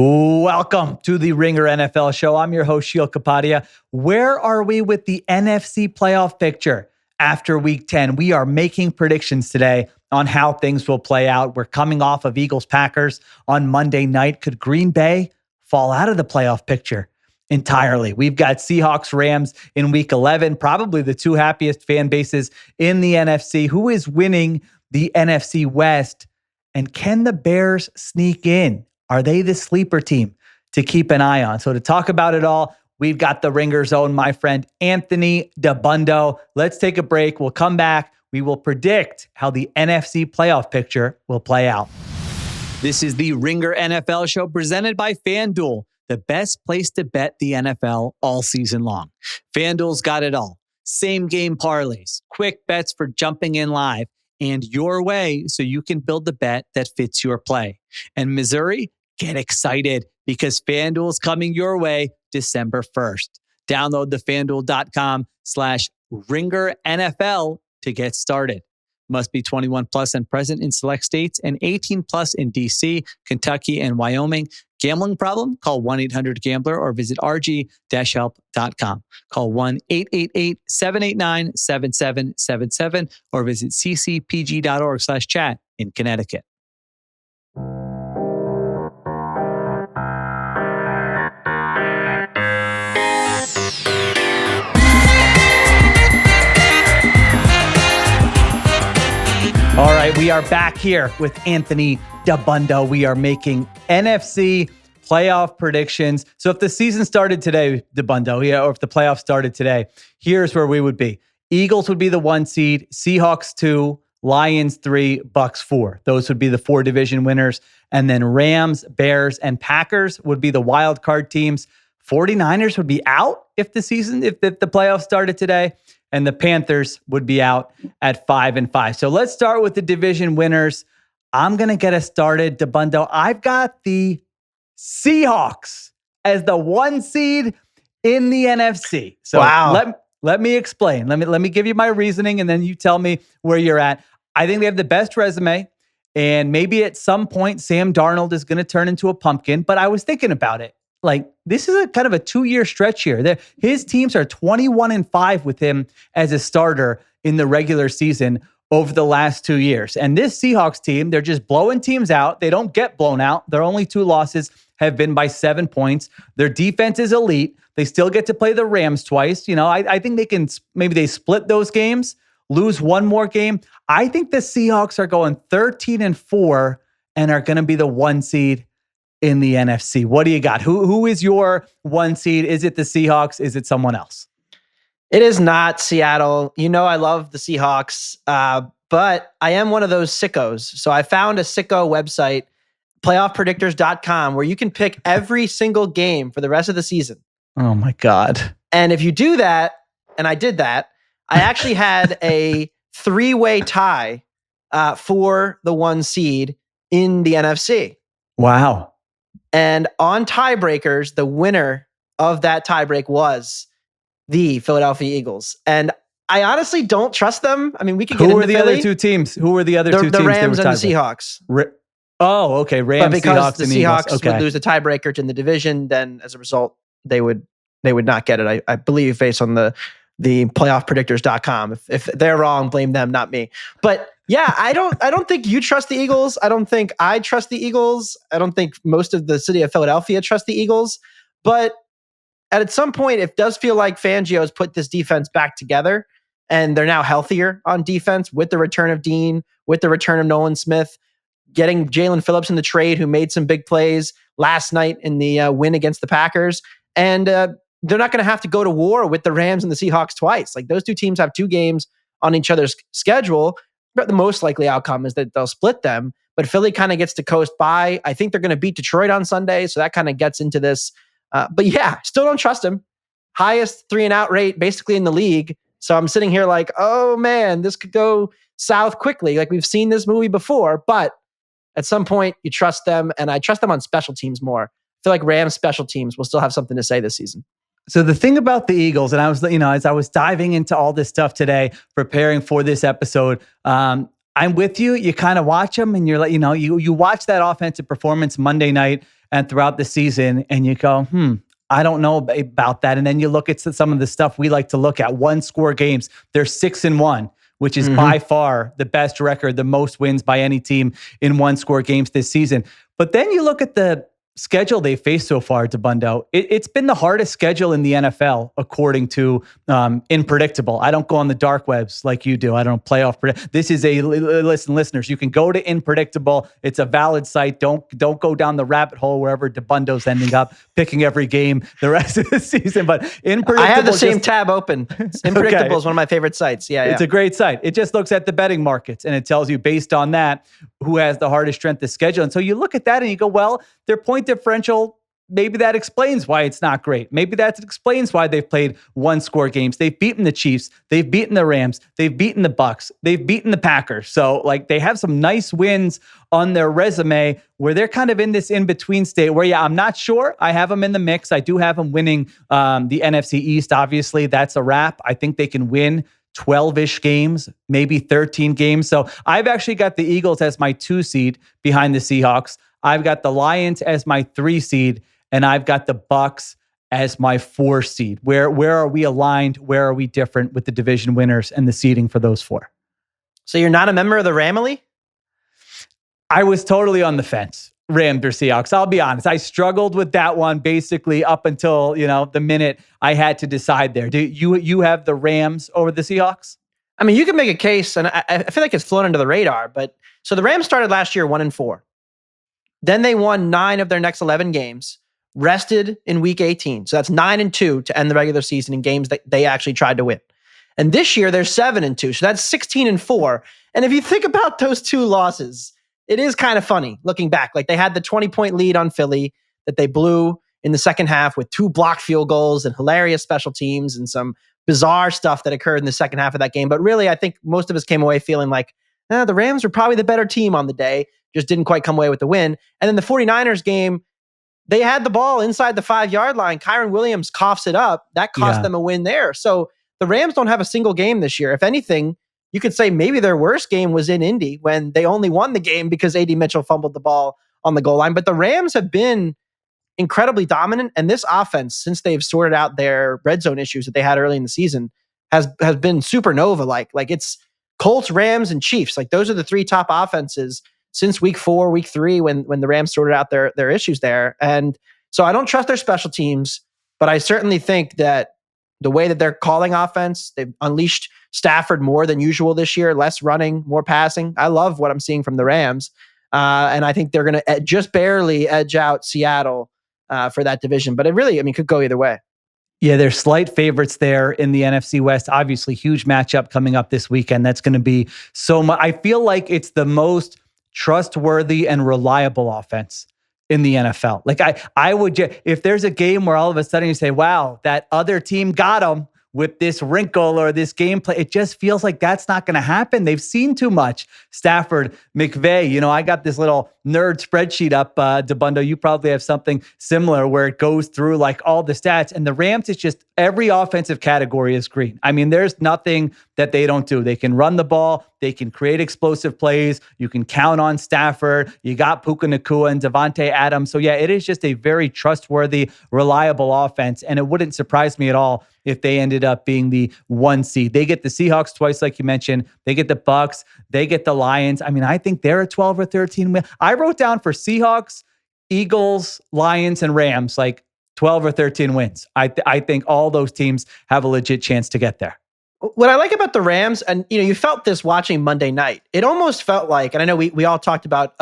Welcome to the Ringer NFL show. I'm your host, Sheil Kapadia. Where are we with the NFC playoff picture after week 10? We are making predictions today on how things will play out. We're coming off of Eagles-Packers on Monday night. Could Green Bay fall out of the playoff picture entirely? We've got Seahawks-Rams in week 11, probably the two happiest fan bases in the NFC. Who is winning the NFC West? And can the Bears sneak in? Are they the sleeper team to keep an eye on? So to talk about it all, we've got the Ringer's own, my friend, Anthony Dabbundo. Let's take a break. We'll come back. We will predict how the NFC playoff picture will play out. This is the Ringer NFL show presented by FanDuel, the best place to bet the NFL all season long. FanDuel's got it all. Same game parlays, quick bets for jumping in live, and your way so you can build the bet that fits your play. And Missouri, get excited because FanDuel is coming your way December 1st. Download the FanDuel.com/Ringer NFL to get started. Must be 21 plus and present in select states and 18 plus in DC, Kentucky, and Wyoming. Gambling problem? Call 1-800-GAMBLER or visit rg-help.com. Call 1-888-789-7777 or visit ccpg.org/chat in Connecticut. All right, we are back here with Anthony Dabbundo. We are making NFC playoff predictions. So if the season started today, Dabbundo, or if the playoffs started today, here's where we would be. Eagles would be the 1 seed, Seahawks 2, Lions 3, Bucks 4. Those would be the 4 division winners. And then Rams, Bears, and Packers would be the wild card teams. 49ers would be out if the playoffs started today. And the Panthers would be out at 5-5. So let's start with the division winners. I'm going to get us started, Dabbundo. I've got the Seahawks as the 1 seed in the NFC. So wow. Let me explain. Let me give you my reasoning, and then you tell me where you're at. I think they have the best resume, and maybe at some point Sam Darnold is going to turn into a pumpkin, but I was thinking about it. Like, this is a kind of a 2-year stretch here. His teams are 21-5 with him as a starter in the regular season over the last 2 years. And this Seahawks team, they're just blowing teams out. They don't get blown out. Their only 2 losses have been by 7 points. Their defense is elite. They still get to play the Rams twice. You know, I think maybe they split those games, lose one more game. I think the Seahawks are going 13-4 and are going to be the 1 seed in the NFC. What do you got? Who is your 1 seed? Is it the Seahawks? Is it someone else? It is not Seattle. You know I love the Seahawks, but I am one of those sickos. So I found a sicko website, playoffpredictors.com, where you can pick every single game for the rest of the season. Oh my God. And if you do that, and I did that, I actually had a 3-way tie for the 1 seed in the NFC. Wow. And on tiebreakers, the winner of that tiebreak was the Philadelphia Eagles. And I honestly don't trust them. I mean, we could get into Who were the Philly. other 2 teams? Who were the other 2 teams? The Rams and the Seahawks. Okay. Rams, but because Seahawks, the and Seahawks Eagles. would lose the tiebreaker in the division, then as a result, they would not get it. I believe based on the playoffpredictors.com. If they're wrong, blame them, not me. But yeah, I don't think you trust the Eagles. I don't think I trust the Eagles. I don't think most of the city of Philadelphia trust the Eagles. But at some point, it does feel like Fangio's put this defense back together, and they're now healthier on defense with the return of Dean, with the return of Nolan Smith, getting Jalen Phillips in the trade, who made some big plays last night in the win against the Packers. And they're not going to have to go to war with the Rams and the Seahawks twice. Like, those 2 teams have 2 games on each other's schedule. But the most likely outcome is that they'll split them. But Philly kind of gets to coast by. I think they're going to beat Detroit on Sunday, so that kind of gets into this. But yeah, still don't trust him. Highest 3-and-out rate basically in the league. So I'm sitting here like, oh man, this could go south quickly. Like, we've seen this movie before. But at some point, you trust them, and I trust them on special teams more. I feel like Rams special teams will still have something to say this season. So the thing about the Eagles, and I was, as I was diving into all this stuff today, preparing for this episode, I'm with you. You kind of watch them and you're like, you watch that offensive performance Monday night and throughout the season, and you go, I don't know about that. And then you look at some of the stuff we like to look at. 1-score games, they're 6-1, which is by far the best record, the most wins by any team in 1-score games this season. But then you look at the schedule they faced so far, Dabbundo. It's been the hardest schedule in the NFL, according to Unpredictable. I don't go on the dark webs like you do. I don't playoff predict. This is listeners, you can go to Unpredictable. It's a valid site. Don't go down the rabbit hole wherever Dabbundo's ending up picking every game the rest of the season. But Unpredictable, I have the same tab open. Unpredictable is one of my favorite sites. Yeah, it's a great site. It just looks at the betting markets and it tells you based on that who has the hardest strength of schedule. And so you look at that and you go, well, their point differential, maybe that explains why it's not great. Maybe that explains why they've played 1-score games. They've beaten the Chiefs. They've beaten the Rams. They've beaten the Bucks. They've beaten the Packers. So like they have some nice wins on their resume where they're kind of in this in-between state where, I'm not sure. I have them in the mix. I do have them winning the NFC East. Obviously, that's a wrap. I think they can win 12-ish games, maybe 13 games. So I've actually got the Eagles as my 2 seed behind the Seahawks. I've got the Lions as my 3 seed, and I've got the Bucks as my 4 seed. Where are we aligned? Where are we different with the division winners and the seeding for those 4? So you're not a member of the Ramily? I was totally on the fence, Rams or Seahawks. I'll be honest. I struggled with that one basically up until, the minute I had to decide there. Do you have the Rams over the Seahawks? I mean, you can make a case, and I feel like it's flown under the radar, but so the Rams started last year 1-4. Then they won 9 of their next 11 games, rested in week 18. So that's 9-2 to end the regular season in games that they actually tried to win. And this year they're 7-2. So that's 16-4. And if you think about those 2 losses, it is kind of funny looking back. Like they had the 20-point lead on Philly that they blew in the second half with 2 blocked field goals and hilarious special teams and some bizarre stuff that occurred in the second half of that game. But really, I think most of us came away feeling like, the Rams were probably the better team on the day, just didn't quite come away with the win. And then the 49ers game, they had the ball inside the 5-yard line. Kyron Williams coughs it up. That cost them a win there. So the Rams don't have a single game this year. If anything, you could say maybe their worst game was in Indy when they only won the game because A.D. Mitchell fumbled the ball on the goal line. But the Rams have been incredibly dominant. And this offense, since they've sorted out their red zone issues that they had early in the season, has been supernova-like. Like it's Colts, Rams, and Chiefs. Like those are the 3 top offenses since week 4, week 3, when the Rams sorted out their issues there. And so I don't trust their special teams, but I certainly think that the way that they're calling offense, they've unleashed Stafford more than usual this year, less running, more passing. I love what I'm seeing from the Rams. And I think they're going to just barely edge out Seattle for that division. But it really, could go either way. Yeah, they're slight favorites there in the NFC West. Obviously, huge matchup coming up this weekend. That's going to be so much. I feel like it's the most trustworthy and reliable offense in the NFL. Like I would, if there's a game where all of a sudden you say, wow, that other team got them with this wrinkle or this gameplay, it just feels like that's not going to happen. They've seen too much. Stafford, McVay, I got this little nerd spreadsheet up, Dabbundo. You probably have something similar where it goes through like all the stats, and the Rams, it's just every offensive category is green. There's nothing that they don't do. They can run the ball. They can create explosive plays. You can count on Stafford. You got Puka Nacua and Devontae Adams. So yeah, it is just a very trustworthy, reliable offense. And it wouldn't surprise me at all if they ended up being the 1 seed. They get the Seahawks twice, like you mentioned. They get the Bucks. They get the Lions. I think they're a 12 or 13 win. I wrote down for Seahawks, Eagles, Lions, and Rams, like 12 or 13 wins. I think all those teams have a legit chance to get there. What I like about the Rams, and you felt this watching Monday night, it almost felt like, and I know we all talked about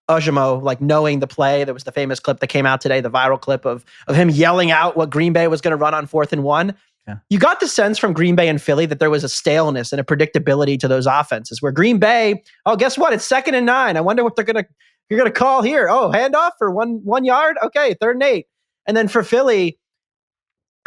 Arjuna, like knowing the play. There was the famous clip that came out today, the viral clip of him yelling out what Green Bay was going to run on 4th and 1. Yeah. You got the sense from Green Bay and Philly that there was a staleness and a predictability to those offenses where Green Bay, guess what? It's 2nd and 9. I wonder what you're going to call here. Oh, handoff for one yard. Okay. 3rd and 8. And then for Philly,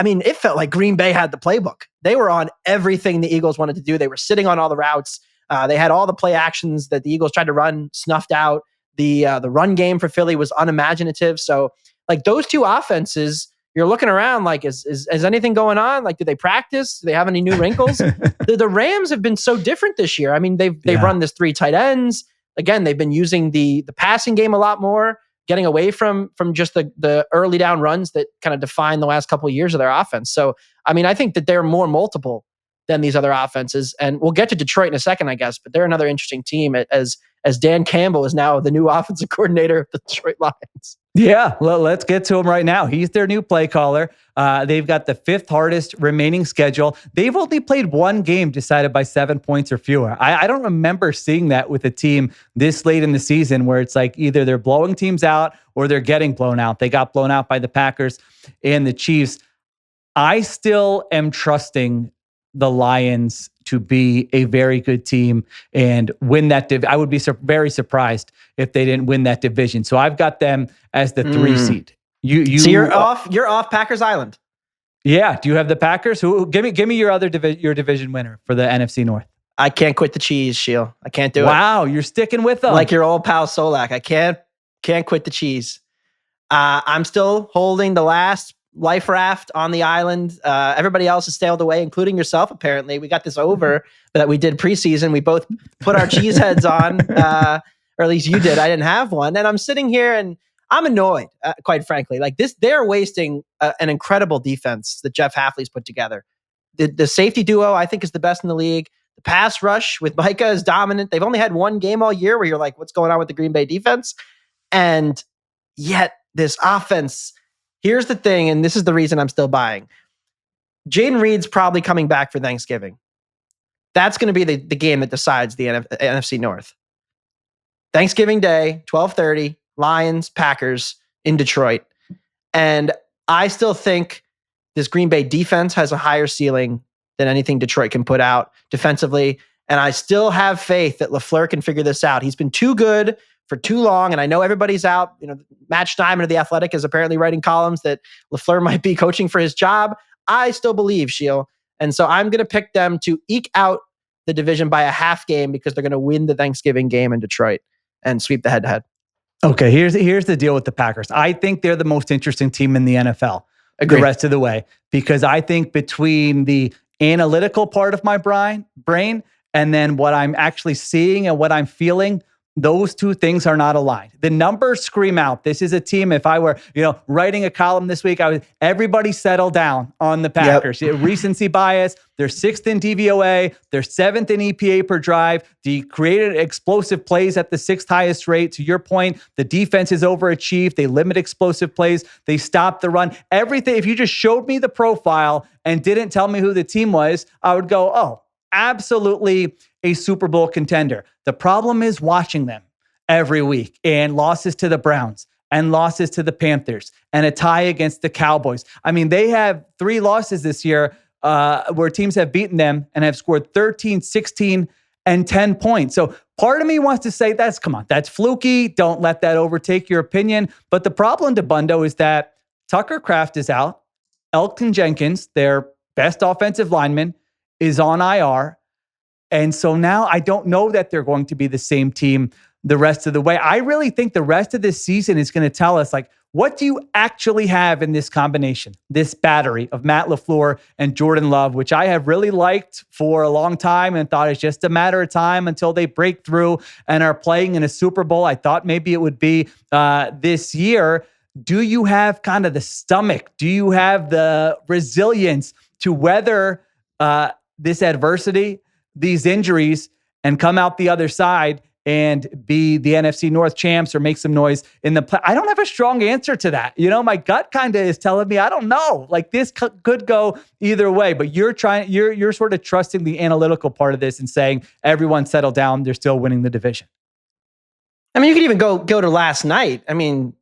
it felt like Green Bay had the playbook. They were on everything the Eagles wanted to do. They were sitting on all the routes. They had all the play actions that the Eagles tried to run snuffed out. The run game for Philly was unimaginative. So like those 2 offenses, you're looking around like, is anything going on? Like, do they practice? Do they have any new wrinkles? the Rams have been so different this year. They've run this 3 tight ends. Again, they've been using the passing game a lot more. getting away from just the early down runs that kind of define the last couple of years of their offense. So, I mean, I think that they're more multiple than these other offenses. And we'll get to Detroit in a second, I guess, but they're another interesting team as Dan Campbell is now the new offensive coordinator of the Detroit Lions. Yeah, let's get to him right now. He's their new play caller. They've got the 5th hardest remaining schedule. They've only played one game decided by 7 points or fewer. I don't remember seeing that with a team this late in the season where it's like either they're blowing teams out or they're getting blown out. They got blown out by the Packers and the Chiefs. I still am trusting the Lions to be a very good team and win that I would be very surprised if they didn't win that division. So I've got them as the 3 seed. So you're off Packers Island. Yeah. Do you have the Packers? Give me your other your division winner for the NFC North. I can't quit the cheese, Sheil. I can't do it. Wow, you're sticking with them. Like your old pal Solak. I can't quit the cheese. I'm still holding the last life raft on the island. Everybody else has sailed away, including yourself, apparently. We got this over that we did preseason. We both put our cheese heads on, or at least you did. I didn't have one. And I'm sitting here and I'm annoyed, quite frankly. Like this, they're wasting an incredible defense that Jeff Hafley's put together. The safety duo, I think, is the best in the league. The pass rush with Micah is dominant. They've only had one game all year where you're like, what's going on with the Green Bay defense? And yet this offense, here's the thing, and this is the reason I'm still buying. Jaden Reed's probably coming back for Thanksgiving. That's going to be the game that decides the NFC North. Thanksgiving Day, 12:30, Lions, Packers in Detroit. And I still think this Green Bay defense has a higher ceiling than anything Detroit can put out defensively. And I still have faith that LaFleur can figure this out. He's been too good for too long. And I know everybody's out. Matt Steinman of The Athletic is apparently writing columns that LaFleur might be coaching for his job. I still believe, Sheil. And so I'm going to pick them to eke out the division by a half game because they're going to win the Thanksgiving game in Detroit and sweep the head-to-head. Okay, here's the deal with the Packers. I think they're the most interesting team in the NFL. Agreed. The rest of the way, because I think between the analytical part of my brain and then what I'm actually seeing and what I'm feeling, those two things are not aligned. The numbers scream out. This is a team. If I were, writing a column this week, everybody settle down on the Packers. Yep. Recency bias. They're 6th in DVOA. They're 7th in EPA per drive. They created explosive plays at the 6th highest rate. To your point, the defense is overachieved. They limit explosive plays. They stop the run. Everything. If you just showed me the profile and didn't tell me who the team was, I would go, oh, absolutely a Super Bowl contender. The problem is watching them every week and losses to the Browns and losses to the Panthers and a tie against the Cowboys. I mean, they have 3 losses this year where teams have beaten them and have scored 13, 16, and 10 points. So part of me wants to say that's fluky. Don't let that overtake your opinion. But the problem, Dabbundo, is that Tucker Kraft is out. Elgton Jenkins, their best offensive lineman, is on IR. And so now I don't know that they're going to be the same team the rest of the way. I really think the rest of this season is going to tell us, what do you actually have in this combination, this battery of Matt LaFleur and Jordan Love, which I have really liked for a long time and thought it's just a matter of time until they break through and are playing in a Super Bowl. I thought maybe it would be this year. Do you have kind of the stomach? Do you have the resilience to weather this adversity, these injuries, and come out the other side and be the NFC North champs or make some noise in the play? I don't have a strong answer to that. My gut kind of is telling me, I don't know. This could go either way, but you're sort of trusting the analytical part of this and saying, everyone settle down. They're still winning the division. I mean, you could even go to last night. I mean,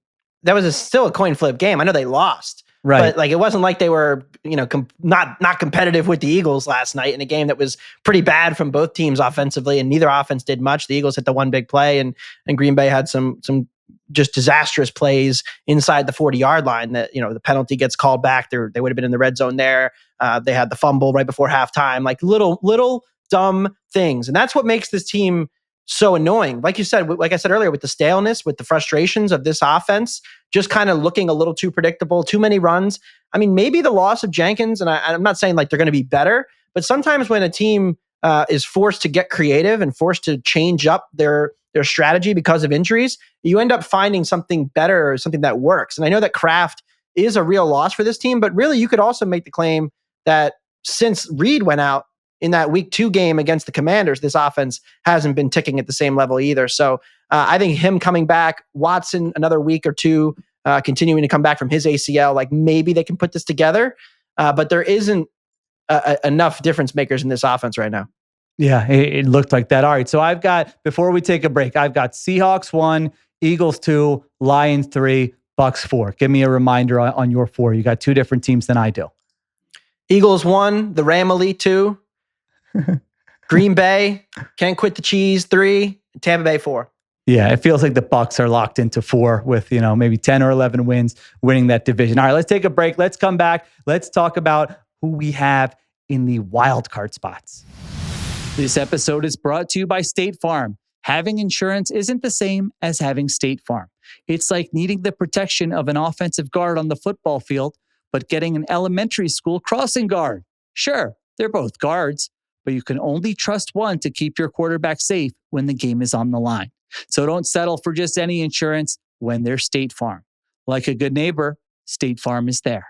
that was still a coin flip game. I know they lost. Right. But it wasn't like they were, not competitive with the Eagles last night in a game that was pretty bad from both teams offensively, and neither offense did much. The Eagles hit the one big play, and Green Bay had some just disastrous plays inside the 40-yard line that, the penalty gets called back. They would have been in the red zone there. They had the fumble right before halftime, little dumb things. And that's what makes this team so annoying. Like you said, like I said earlier, with the staleness, with the frustrations of this offense, just kind of looking a little too predictable, too many runs. I mean, maybe the loss of Jenkins, and I'm not saying they're going to be better, but sometimes when a team is forced to get creative and forced to change up their their strategy because of injuries, you end up finding something better or something that works. And I know that Kraft is a real loss for this team, but really you could also make the claim that since Reed went out in that week 2 game against the Commanders, this offense hasn't been ticking at the same level either. So I think him coming back, Watson another week or 2, continuing to come back from his ACL, like maybe they can put this together. But there isn't enough difference makers in this offense right now. Yeah, it looked like that. All right, so before we take a break, I've got Seahawks 1, Eagles 2, Lions 3, Bucks 4. Give me a reminder on your 4. You got 2 different teams than I do. Eagles 1, the Ram Elite 2, Green Bay, can't quit the cheese 3, Tampa Bay 4. Yeah, it feels like the Bucks are locked into 4 with, maybe 10 or 11 wins winning that division. All right, let's take a break. Let's come back. Let's talk about who we have in the wild card spots. This episode is brought to you by State Farm. Having insurance isn't the same as having State Farm. It's like needing the protection of an offensive guard on the football field, but getting an elementary school crossing guard. Sure, they're both guards, but you can only trust one to keep your quarterback safe when the game is on the line. So don't settle for just any insurance when there's State Farm. Like a good neighbor, State Farm is there.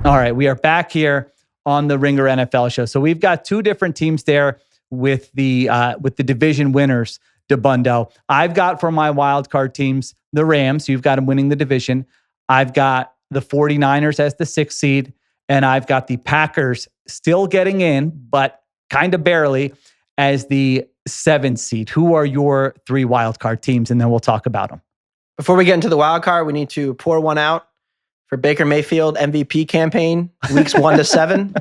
All right, we are back here on the Ringer NFL show. So we've got 2 different teams there with the division winners, Dabbundo. I've got for my wild card teams, the Rams. You've got them winning the division. I've got the 49ers as the 6th seed, and I've got the Packers still getting in, but kind of barely, as the 7th seed. Who are your 3 wild card teams? And then we'll talk about them. Before we get into the wild card, we need to pour one out for Baker Mayfield MVP campaign, weeks 1 to 7.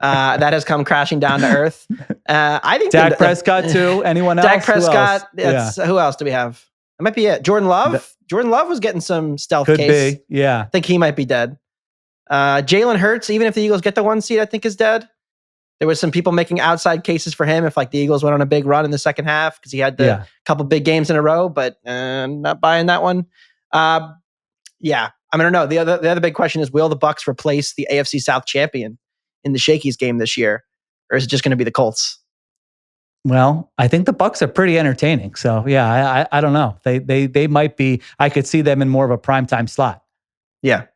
That has come crashing down to earth. I think Dak Prescott too. Anyone else? Dak Prescott. Who else do we have? That might be it. Jordan Love. Jordan Love was getting some stealth Could case. Be. Yeah. I think he might be dead. Jalen Hurts, even if the Eagles get the 1 seed, I think is dead. There was some people making outside cases for him if like the Eagles went on a big run in the second half because he had the couple big games in a row, but not buying that one. Yeah. I don't know. The other big question is, will the Bucks replace the AFC South champion in the Shakey's game this year? Or is it just going to be the Colts? Well, I think the Bucks are pretty entertaining. So yeah, I don't know. They might be, I could see them in more of a primetime slot. Yeah.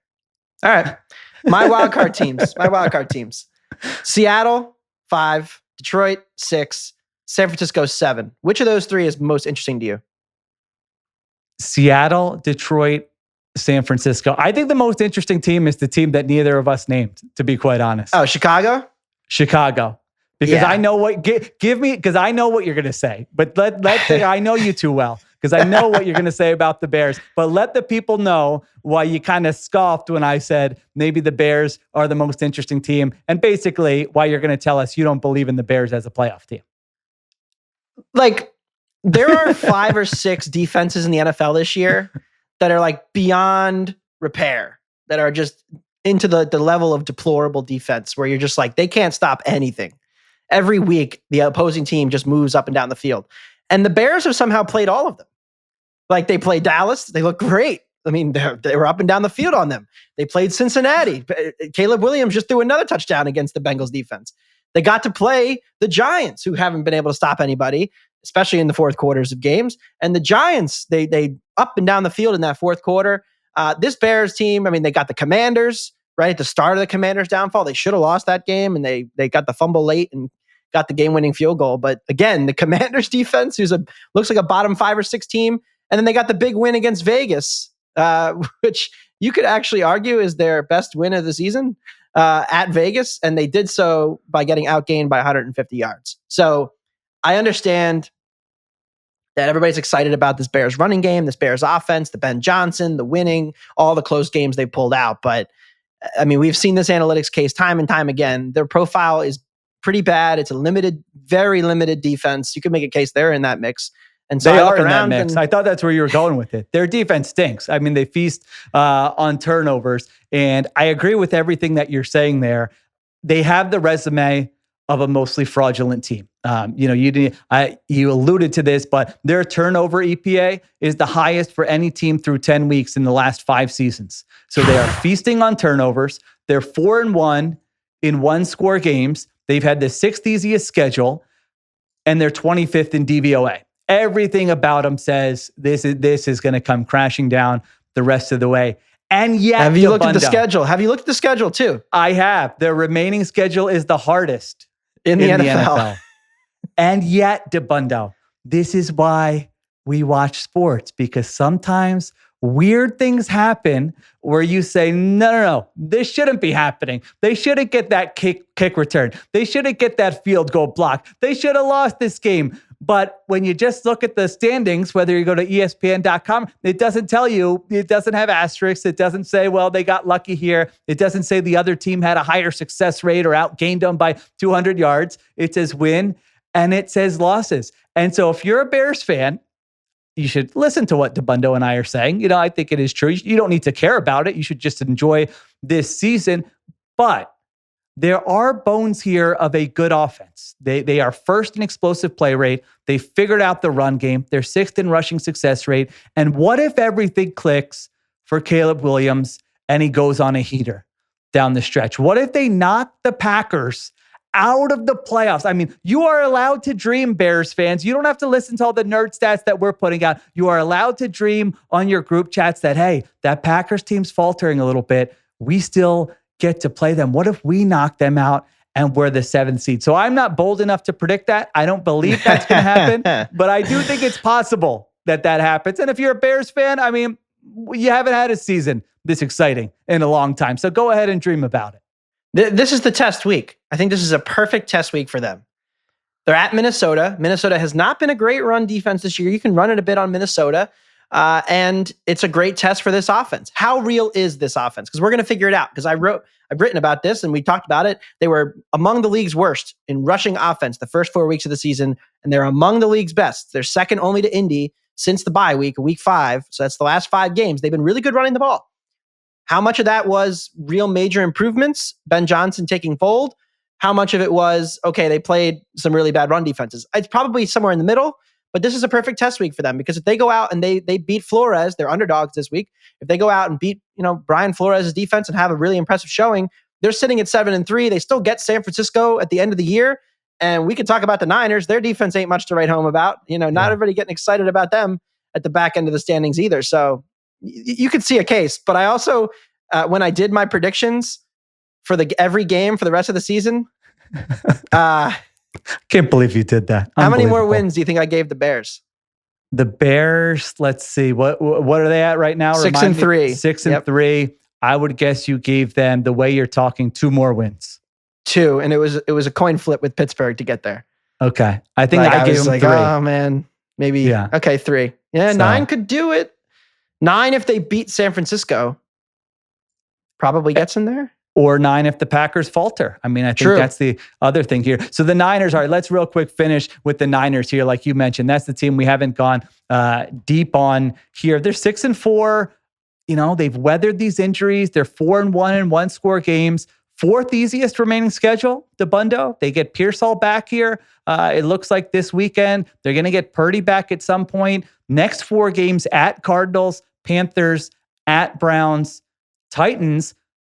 All right. My wildcard teams. Seattle, 5. Detroit, 6. San Francisco, 7. Which of those 3 is most interesting to you? Seattle, Detroit, San Francisco. I think the most interesting team is the team that neither of us named, to be quite honest. Oh, Chicago? Chicago. Because I know what, give me, because I know what you're going to say. But I know you too well, because I know what you're going to say about the Bears. But let the people know why you kind of scoffed when I said maybe the Bears are the most interesting team. And basically why you're going to tell us you don't believe in the Bears as a playoff team. Like, there are 5 or 6 defenses in the NFL this year that are like beyond repair, that are just into the level of deplorable defense where you're just like, they can't stop anything. Every week, the opposing team just moves up and down the field. And the Bears have somehow played all of them. Like, they played Dallas. They look great. I mean, they were up and down the field on them. They played Cincinnati. Caleb Williams just threw another touchdown against the Bengals defense. They got to play the Giants, who haven't been able to stop anybody, especially in the fourth quarters of games. And the Giants, they up and down the field in that fourth quarter. This Bears team, I mean, they got the Commanders right at the start of the Commanders' downfall. They should have lost that game, and they got the fumble late and got the game-winning field goal. But again, the Commanders' defense, looks like a bottom 5 or 6 team, and then they got the big win against Vegas, which you could actually argue is their best win of the season at Vegas, and they did so by getting outgained by 150 yards. So I understand that everybody's excited about this Bears running game, this Bears offense, the Ben Johnson, the winning, all the close games they pulled out. But I mean, we've seen this analytics case time and time again. Their profile is pretty bad. It's a very limited defense. You could make a case they're in that mix. And so they are in that mix. I thought that's where you were going with it. Their defense stinks. I mean, they feast on turnovers. And I agree with everything that you're saying there. They have the resume of a mostly fraudulent team. You alluded to this, but their turnover EPA is the highest for any team through 10 weeks in the last 5 seasons. So they are feasting on turnovers. They're 4-1 in 1-score games. They've had the 6th easiest schedule, and they're 25th in DVOA. Everything about him says this is going to come crashing down the rest of the way. And yet, have you looked at the schedule? Have you looked at the schedule too? I have. Their remaining schedule is the hardest in the NFL. And yet, Dabbundo, this is why we watch sports, because sometimes weird things happen where you say, no, this shouldn't be happening. They shouldn't get that kick return. They shouldn't get that field goal block. They should have lost this game. But when you just look at the standings, whether you go to ESPN.com, it doesn't tell you, it doesn't have asterisks. It doesn't say, well, they got lucky here. It doesn't say the other team had a higher success rate or outgained them by 200 yards. It says win and it says losses. And so if you're a Bears fan, you should listen to what Dabbundo and I are saying. You know, I think it is true. You don't need to care about it. You should just enjoy this season. But there are bones here of a good offense. They are first in explosive play rate. They figured out the run game. They're sixth in rushing success rate. And what if everything clicks for Caleb Williams and he goes on a heater down the stretch? What if they knock the Packers out of the playoffs? I mean, you are allowed to dream, Bears fans. You don't have to listen to all the nerd stats that we're putting out. You are allowed to dream on your group chats that, hey, that Packers team's faltering a little bit. We still get to play them. What if we knock them out and we're the 7th seed? So I'm not bold enough to predict that. I don't believe that's going to happen, but I do think it's possible that happens. And if you're a Bears fan, I mean, you haven't had a season this exciting in a long time. So go ahead and dream about it. This is the test week. I think this is a perfect test week for them. They're at Minnesota. Minnesota has not been a great run defense this year. You can run it a bit on Minnesota. And it's a great test for this offense. How real is this offense? Because we're going to figure it out. Because I've written about this and we talked about it. They were among the league's worst in rushing offense the first 4 weeks of the season, and they're among the league's best. They're second only to Indy since the bye week, week 5. So that's the last 5 games. They've been really good running the ball. How much of that was real major improvements? Ben Johnson taking fold? How much of it was, okay, they played some really bad run defenses? It's probably somewhere in the middle. But this is a perfect test week for them, because if they go out and they beat Flores, they're underdogs this week. If they go out and beat, Brian Flores' defense and have a really impressive showing, they're sitting at 7-3. They still get San Francisco at the end of the year. And we could talk about the Niners. Their defense ain't much to write home about. Not everybody getting excited about them at the back end of the standings either. So you could see a case. But I also, when I did my predictions for every game for the rest of the season, can't believe you did that. How many more wins do you think I gave the Bears? The Bears, let's see. What are they at right now? 6-3. 6-3. I would guess you gave them, the way you're talking, 2 more wins. 2, and it was a coin flip with Pittsburgh to get there. Okay. I think I gave them 3. Oh man, maybe. Yeah. Okay, 3. Yeah, so, 9 could do it. 9 if they beat San Francisco. Probably gets in there. Or 9 if the Packers falter. I mean, I think that's the other thing here. So the Niners, all right, let's real quick finish with the Niners here. Like you mentioned, that's the team we haven't gone deep on here. They're 6-4. They've weathered these injuries. They're 4-1 in 1-score games. 4th easiest remaining schedule, Dabbundo. They get Pearsall back here. It looks like this weekend. They're going to get Purdy back at some point. Next 4 games at Cardinals, Panthers, at Browns, Titans.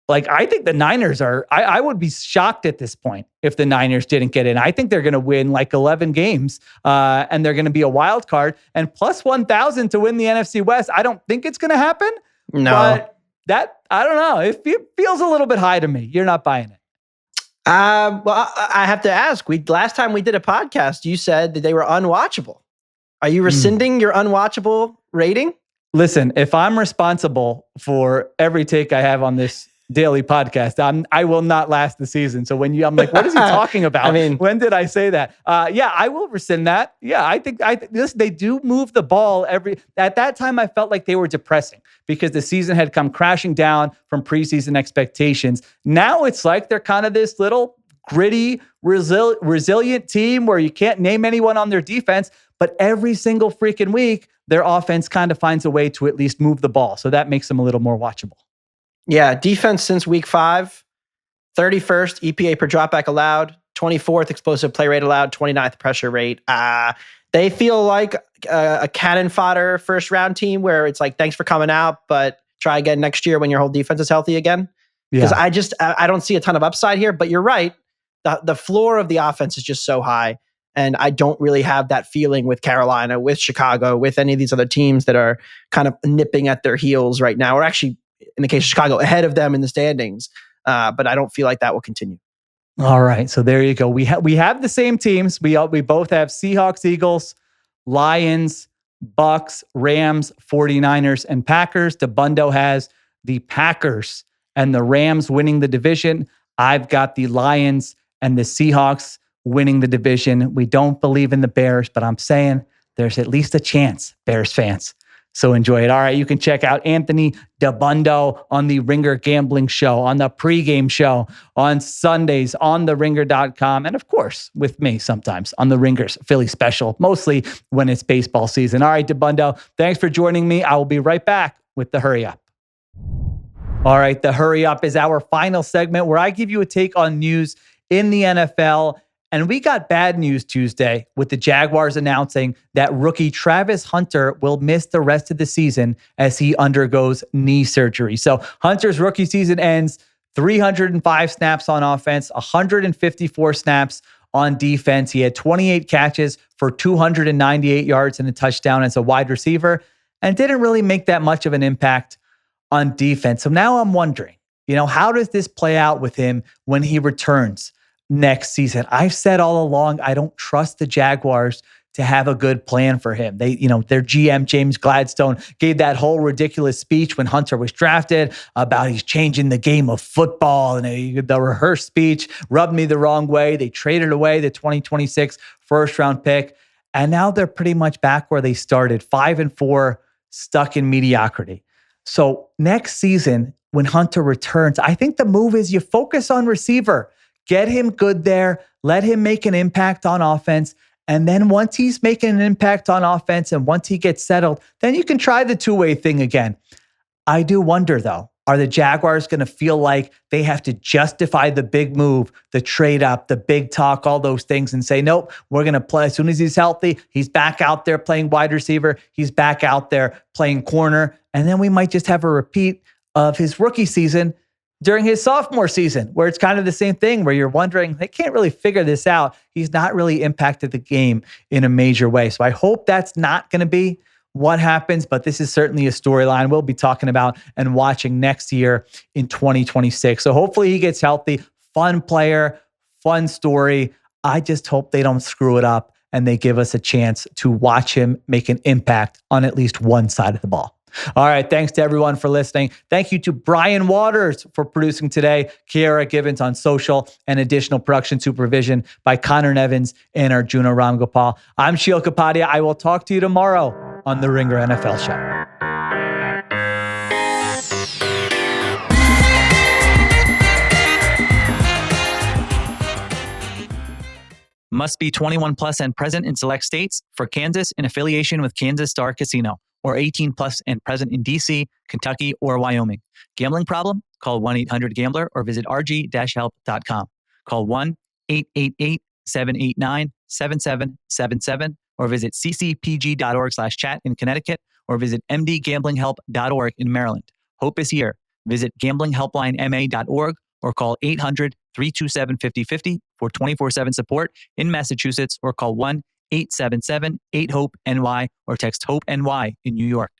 Like, I think the Niners are, I would be shocked at this point if the Niners didn't get in. I think they're going to win like 11 games and they're going to be a wild card, and plus 1,000 to win the NFC West. I don't think it's going to happen. No. But that, I don't know. It feels a little bit high to me. You're not buying it. Well, I have to ask. Last time we did a podcast, you said that they were unwatchable. Are you rescinding your unwatchable rating? Listen, if I'm responsible for every take I have on this daily podcast, I will not last the season. So I'm like, what is he talking about? I mean, when did I say that? Yeah, I will rescind that. Yeah, I think they do move the ball at that time. I felt like they were depressing because the season had come crashing down from preseason expectations. Now it's like they're kind of this little gritty, resilient team where you can't name anyone on their defense, but every single freaking week, their offense kind of finds a way to at least move the ball. So that makes them a little more watchable. Yeah, defense since week 5, 31st EPA per dropback allowed, 24th explosive play rate allowed, 29th pressure rate. They feel like a cannon fodder first round team where it's like, thanks for coming out, but try again next year when your whole defense is healthy again. Because I don't see a ton of upside here, but you're right. The floor of the offense is just so high. And I don't really have that feeling with Carolina, with Chicago, with any of these other teams that are kind of nipping at their heels right now, or actually, in the case of Chicago, ahead of them in the standings. But I don't feel like that will continue. All right, so there you go. We have the same teams. We both have Seahawks, Eagles, Lions, Bucks, Rams, 49ers, and Packers. Dabbundo has the Packers and the Rams winning the division. I've got the Lions and the Seahawks winning the division. We don't believe in the Bears, but I'm saying there's at least a chance, Bears fans. So enjoy it. All right, you can check out Anthony Dabbundo on the Ringer Gambling Show, on the pregame show, on Sundays, on theringer.com, and of course, with me sometimes on the Ringer's Philly Special, mostly when it's baseball season. All right, Dabbundo, thanks for joining me. I will be right back with the Hurry Up. All right, the Hurry Up is our final segment where I give you a take on news in the NFL. And we got bad news Tuesday with the Jaguars announcing that rookie Travis Hunter will miss the rest of the season as he undergoes knee surgery. So Hunter's rookie season ends 305 snaps on offense, 154 snaps on defense. He had 28 catches for 298 yards and a touchdown as a wide receiver and didn't really make that much of an impact on defense. So now I'm wondering, how does this play out with him when he returns next season? I've said all along, I don't trust the Jaguars to have a good plan for him. They, their GM, James Gladstone, gave that whole ridiculous speech when Hunter was drafted about he's changing the game of football, and the rehearsed speech rubbed me the wrong way. They traded away the 2026 first-round pick, and now they're pretty much back where they started, 5-4, stuck in mediocrity. So next season, when Hunter returns, I think the move is you focus on receiver. Get him good there. Let him make an impact on offense. And then once he's making an impact on offense and once he gets settled, then you can try the two-way thing again. I do wonder, though, are the Jaguars going to feel like they have to justify the big move, the trade up, the big talk, all those things, and say, nope, we're going to play as soon as he's healthy. He's back out there playing wide receiver. He's back out there playing corner. And then we might just have a repeat of his rookie season during his sophomore season, where it's kind of the same thing, where you're wondering, they can't really figure this out. He's not really impacted the game in a major way. So I hope that's not going to be what happens, but this is certainly a storyline we'll be talking about and watching next year in 2026. So hopefully he gets healthy. Fun player, fun story. I just hope they don't screw it up and they give us a chance to watch him make an impact on at least one side of the ball. All right. Thanks to everyone for listening. Thank you to Brian Waters for producing today, Kiera Givens on social, and additional production supervision by Conor Nevins and Arjuna Ramgopowell. I'm Sheil Kapadia. I will talk to you tomorrow on the Ringer NFL Show. Must be 21 plus and present in select states. For Kansas, in affiliation with Kansas Star Casino. Or 18 plus and present in D.C., Kentucky, or Wyoming. Gambling problem? Call 1-800-GAMBLER or visit rg-help.com. Call 1-888-789-7777 or visit ccpg.org/chat in Connecticut or visit mdgamblinghelp.org in Maryland. Hope is here. Visit gamblinghelplinema.org or call 800-327-5050 for 24/7 support in Massachusetts or call 1-877-8-HOPE-NY or text HOPE-NY in New York.